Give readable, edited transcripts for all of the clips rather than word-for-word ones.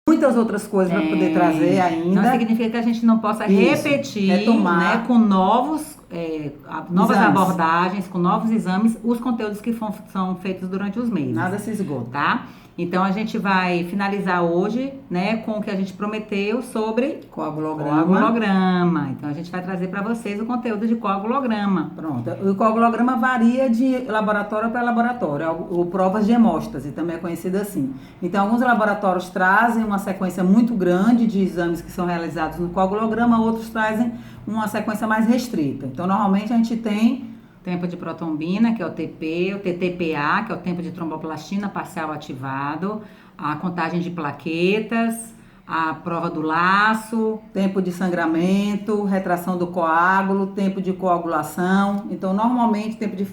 Muitas outras coisas para poder trazer ainda. Não significa que a gente não possa Isso, repetir, retomar. né, com novas Exames. abordagens, com novos exames, os conteúdos que são feitos durante os meses. Nada se esgota. Tá? Então a gente vai finalizar hoje, né, com o que a gente prometeu sobre coagulograma. Então a gente vai trazer para vocês o conteúdo de coagulograma. Pronto. O coagulograma varia de laboratório para laboratório, o provas de hemóstase, também é conhecido assim. Então alguns laboratórios trazem uma sequência muito grande de exames que são realizados no coagulograma, outros trazem uma sequência mais restrita. Então normalmente a gente tem tempo de protombina, que é o TP, o TTPA, que é o tempo de tromboplastina parcial ativado, a contagem de plaquetas, a prova do laço, tempo de sangramento, retração do coágulo, tempo de coagulação. Então, normalmente, tempo de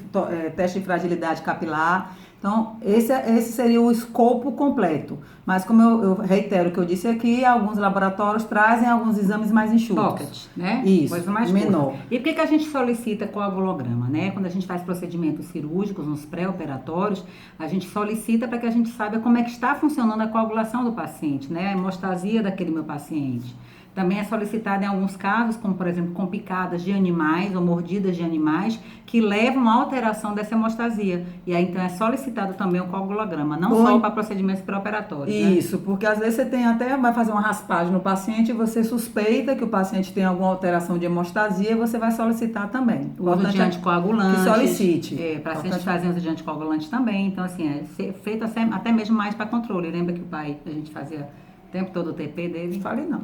teste de fragilidade capilar. Então, esse seria o escopo completo. Mas, como eu reitero o que eu disse aqui, alguns laboratórios trazem alguns exames mais enxutos. Pocket, né? Isso, coisa mais menor. Curta. E por que a gente solicita coagulograma, né? Quando a gente faz procedimentos cirúrgicos, nos pré-operatórios, a gente solicita para que a gente saiba como é que está funcionando a coagulação do paciente, né? A hemostasia daquele meu paciente. Também é solicitado em alguns casos, como por exemplo, com picadas de animais ou mordidas de animais, que levam à alteração dessa hemostasia. E aí então é solicitado também o coagulograma, não só para procedimentos pré-operatórios. Isso, né? Porque às vezes você tem vai fazer uma raspagem no paciente e você suspeita que o paciente tem alguma alteração de hemostasia e você vai solicitar também. O uso de anticoagulantes. Que solicite. Pacientes fazem uso de anticoagulantes também. Então, assim, é feito até mesmo mais para controle. Lembra que a gente fazia o tempo todo o TP dele? Falei não.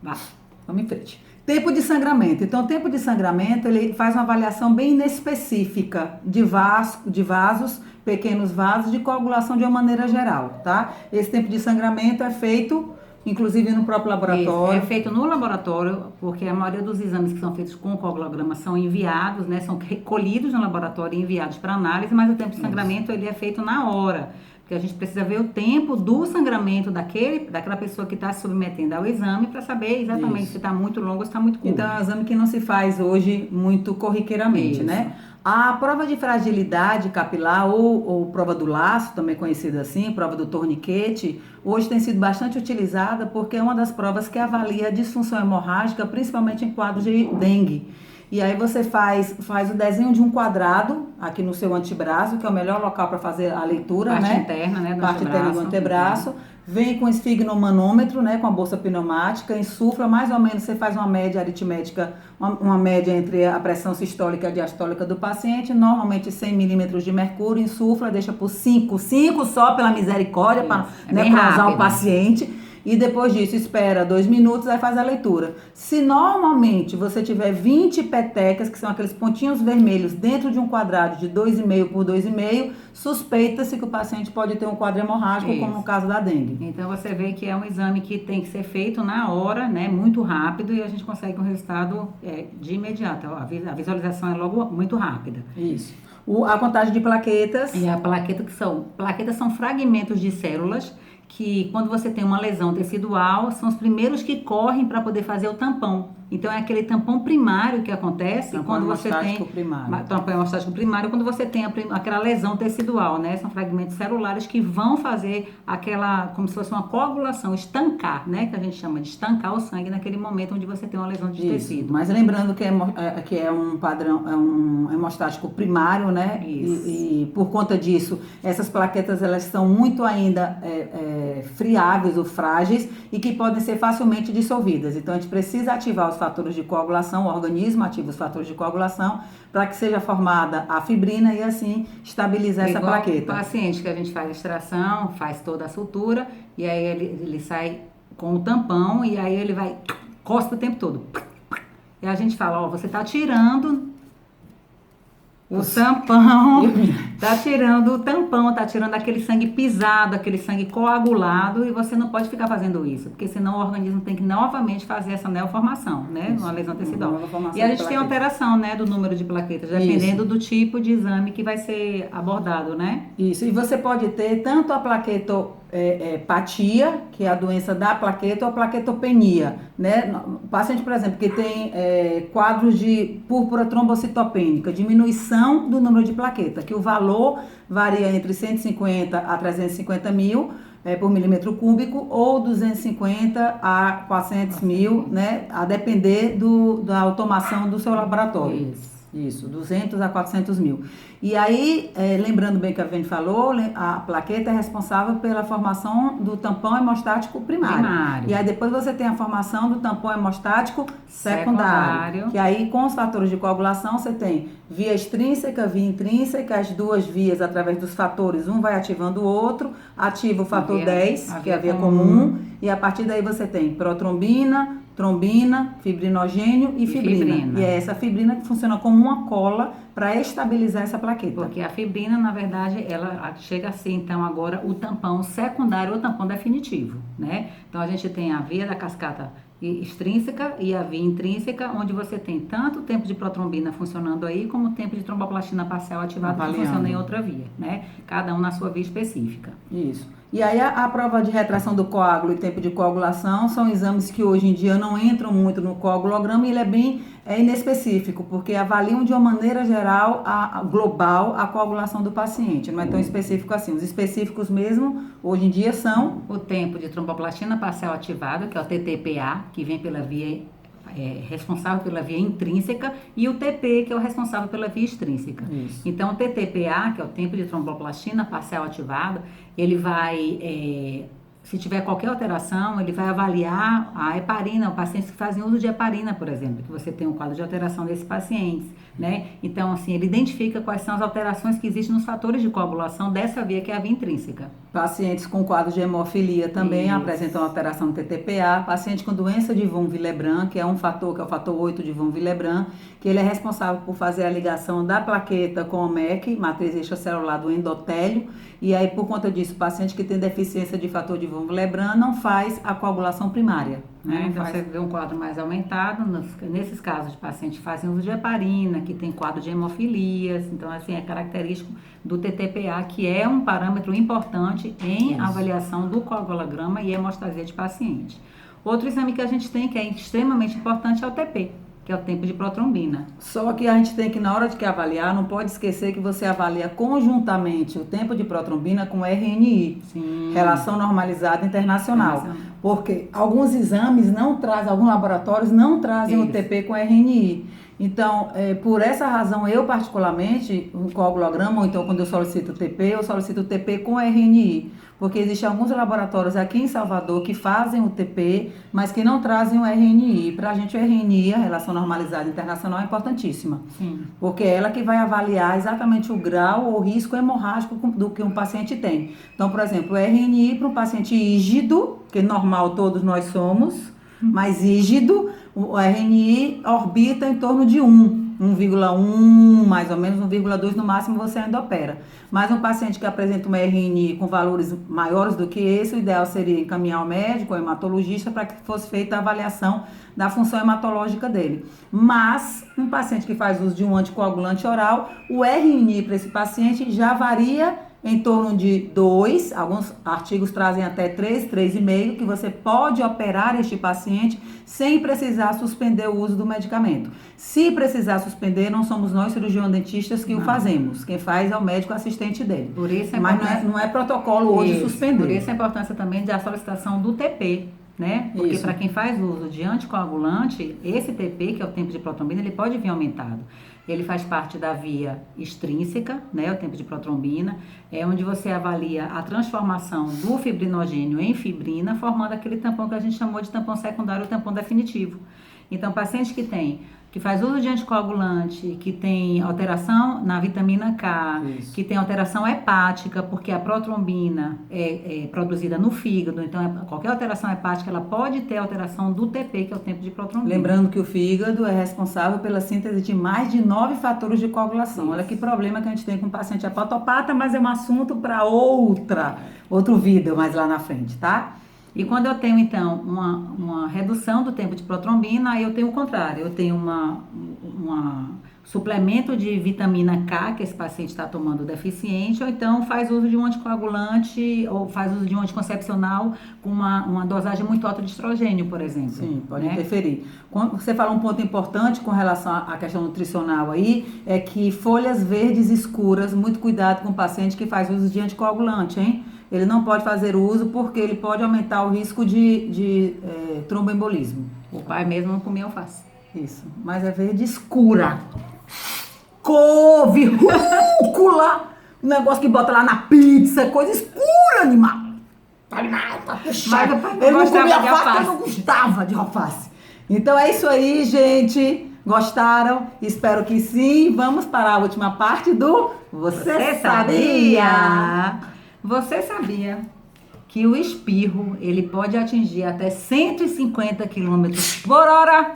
Vá. Vamos em frente. Tempo de sangramento. Então, o tempo de sangramento, ele faz uma avaliação bem inespecífica de vasos, pequenos vasos, de coagulação de uma maneira geral, tá? Esse tempo de sangramento é feito, inclusive, no próprio laboratório. É feito no laboratório, porque a maioria dos exames que são feitos com coagulograma são enviados, né? São recolhidos no laboratório e enviados para análise, mas o tempo de sangramento, ele é feito na hora. Porque a gente precisa ver o tempo do sangramento daquela pessoa que está se submetendo ao exame para saber exatamente se está muito longo ou se está muito curto. Então, é um exame que não se faz hoje muito corriqueiramente, né? A prova de fragilidade capilar ou prova do laço, também conhecida assim, prova do torniquete, hoje tem sido bastante utilizada porque é uma das provas que avalia a disfunção hemorrágica, principalmente em quadros de dengue. E aí você faz o desenho de um quadrado aqui no seu antebraço, que é o melhor local para fazer a leitura, parte né? Interna, né? Parte interna do antebraço. Vem com esfigmomanômetro, né? Com a bolsa pneumática, insufla, mais ou menos você faz uma média aritmética, uma média entre a pressão sistólica e a diastólica do paciente, normalmente 100 milímetros de mercúrio, insufla, deixa por 5 só pela misericórdia, para necrosar o paciente. E depois disso, espera 2 minutos, aí faz a leitura. Se normalmente você tiver 20 petecas, que são aqueles pontinhos vermelhos, dentro de um quadrado de 2,5 por 2,5, suspeita-se que o paciente pode ter um quadro hemorrágico, como no caso da dengue. Então, você vê que é um exame que tem que ser feito na hora, né, muito rápido, e a gente consegue um resultado de imediato. A visualização é logo muito rápida. Isso. A contagem de plaquetas. E a plaquetas são fragmentos de células que, quando você tem uma lesão tecidual, são os primeiros que correm para poder fazer o tampão. Então, é aquele tampão primário que acontece quando você tem... Tampão hemostático primário, quando você tem aquela lesão tecidual, né? São fragmentos celulares que vão fazer como se fosse uma coagulação, estancar, né? Que a gente chama de estancar o sangue naquele momento onde você tem uma lesão de tecido. Mas lembrando que é um padrão, é um hemostático primário, né? E por conta disso, essas plaquetas, elas são muito ainda friáveis ou frágeis e que podem ser facilmente dissolvidas. Então, a gente precisa ativar os fatores de coagulação, o organismo ativa os fatores de coagulação para que seja formada a fibrina e assim estabilizar essa plaqueta. O paciente que a gente faz a extração, faz toda a sutura e aí ele sai com o tampão e aí ele vai, cospe o tempo todo. E a gente fala, você está tirando O tampão tá tirando o tampão, tá tirando aquele sangue pisado, aquele sangue coagulado, e você não pode ficar fazendo isso, porque senão o organismo tem que novamente fazer essa neoformação, né? Uma lesão tecidual. E a gente tem alteração, né, do número de plaquetas, dependendo do tipo de exame que vai ser abordado, né? Isso, e você pode ter tanto a plaquetopatia, que é a doença da plaqueta, ou a plaquetopenia, né? O paciente, por exemplo, que tem quadros de púrpura trombocitopênica, diminuição do número de plaqueta, que o valor varia entre 150 a 350 mil por milímetro cúbico, ou 250 a 400 mil, né? A depender da automação do seu laboratório. Isso, 200 a 400 mil. E aí, lembrando bem que a Vene falou, a plaqueta é responsável pela formação do tampão hemostático primário. E aí depois você tem a formação do tampão hemostático secundário. Que aí, com os fatores de coagulação, você tem via extrínseca, via intrínseca, as duas vias através dos fatores, um vai ativando o outro, ativa o fator 10, que é a via comum, e a partir daí você tem protrombina, trombina, fibrinogênio e fibrina. E é essa fibrina que funciona como uma cola para estabilizar essa plaqueta. Porque a fibrina, na verdade, ela chega a ser, então, agora o tampão secundário ou tampão definitivo, né? Então, a gente tem a via da cascata extrínseca e a via intrínseca, onde você tem tanto o tempo de protrombina funcionando aí, como o tempo de tromboplastina parcial ativado que funciona em outra via, né? Cada um na sua via específica. Isso. E aí a prova de retração do coágulo e tempo de coagulação são exames que hoje em dia não entram muito no coagulograma, e ele é bem inespecífico, porque avaliam de uma maneira geral, global, a coagulação do paciente. Não é tão específico assim. Os específicos mesmo, hoje em dia, são o tempo de tromboplastina parcial ativado, que é o TTPA, que vem pela via responsável pela via intrínseca, e o TP, que é o responsável pela via extrínseca. Isso. Então, o TTPA, que é o tempo de tromboplastina parcial ativado, ele vai, se tiver qualquer alteração, ele vai avaliar a heparina, o paciente que fazem uso de heparina, por exemplo, que você tem um quadro de alteração desses pacientes, né? Então, assim, ele identifica quais são as alterações que existem nos fatores de coagulação dessa via, que é a via intrínseca. Pacientes com quadro de hemofilia também apresentam alteração no TTPA. Paciente com doença de von Willebrand, que é um fator, que é o fator 8 de von Willebrand, que ele é responsável por fazer a ligação da plaqueta com o MEC, matriz extracelular do endotélio, e aí, por conta disso, o paciente que tem deficiência de fator de von Willebrand não faz a coagulação primária. Né? Então, você vê um quadro mais aumentado, nesses casos de pacientes que fazem uso de heparina, que tem quadro de hemofilias, então, assim, é característico do TTPA, que é um parâmetro importante em avaliação do coagulograma e hemostasia de paciente. Outro exame que a gente tem, que é extremamente importante, é o TP, que é o tempo de protrombina. Só que a gente tem que, na hora de avaliar, não pode esquecer que você avalia conjuntamente o tempo de protrombina com RNI, Relação Normalizada Internacional. Porque alguns exames não trazem, alguns laboratórios não trazem o TP com RNI. Então, por essa razão, eu particularmente, o coagulograma, ou então quando eu solicito o TP, eu solicito o TP com RNI. Porque existem alguns laboratórios aqui em Salvador que fazem o TP, mas que não trazem o RNI. Para a gente, o RNI, a Relação Normalizada Internacional, é importantíssima. Sim. Porque é ela que vai avaliar exatamente o grau ou risco hemorrágico do que um paciente tem. Então, por exemplo, o RNI para um paciente ígido, que normal todos nós somos, mas ígido, o RNI orbita em torno de 1,1, mais ou menos 1,2 no máximo você ainda opera. Mas um paciente que apresenta um RNI com valores maiores do que esse, o ideal seria encaminhar ao médico, ao hematologista, para que fosse feita a avaliação da função hematológica dele. Mas um paciente que faz uso de um anticoagulante oral, o RNI para esse paciente já varia em torno de 2, alguns artigos trazem até 3, 3,5, que você pode operar este paciente sem precisar suspender o uso do medicamento. Se precisar suspender, não somos nós cirurgiões dentistas que o fazemos. Quem faz é o médico assistente dele. Por isso mas não é protocolo hoje suspender. Por isso a importância também da solicitação do TP. Né? Porque para quem faz uso de anticoagulante, esse TP, que é o tempo de protrombina, ele pode vir aumentado. Ele faz parte da via extrínseca, né, o tempo de protrombina, é onde você avalia a transformação do fibrinogênio em fibrina, formando aquele tampão que a gente chamou de tampão secundário ou tampão definitivo. Então, paciente que tem que faz uso de anticoagulante, que tem alteração na vitamina K, Isso. que tem alteração hepática, porque a protrombina é produzida no fígado, então qualquer alteração hepática ela pode ter alteração do TP, que é o tempo de protrombina. Lembrando que o fígado é responsável pela síntese de mais de 9 fatores de coagulação. Isso. Olha que problema que a gente tem com o paciente hepatopata, mas é um assunto para outro vídeo mais lá na frente, tá? E quando eu tenho, então, uma redução do tempo de protrombina, aí eu tenho o contrário. Eu tenho uma suplemento de vitamina K, que esse paciente está tomando deficiente, ou então faz uso de um anticoagulante, ou faz uso de um anticoncepcional com uma dosagem muito alta de estrogênio, por exemplo. Sim, pode né? interferir. Quando você fala um ponto importante com relação à questão nutricional aí, é que folhas verdes escuras, muito cuidado com o paciente que faz uso de anticoagulante, hein? Ele não pode fazer uso porque ele pode aumentar o risco de tromboembolismo. O pai mesmo não comia alface. Isso, mas é verde escura. Couve, rúcula, um negócio que bota lá na pizza, coisa escura, animal. Tá puxado. Mas Ele não gostava comia de alface, alface. eu não gostava de alface. Então é isso aí, gente. Gostaram? Espero que sim. Vamos para a última parte do Você Sabia? Você sabia que o espirro ele pode atingir até 150 km por hora?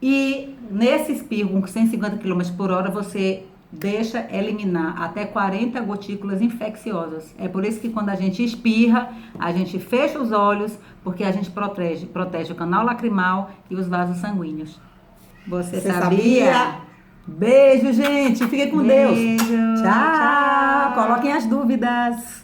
E nesse espirro com 150 km por hora você deixa eliminar até 40 gotículas infecciosas. É por isso que quando a gente espirra, a gente fecha os olhos, porque a gente protege o canal lacrimal e os vasos sanguíneos. Você sabia? Beijo, gente. Fiquem com Deus. Beijo. Tchau. Coloquem as dúvidas.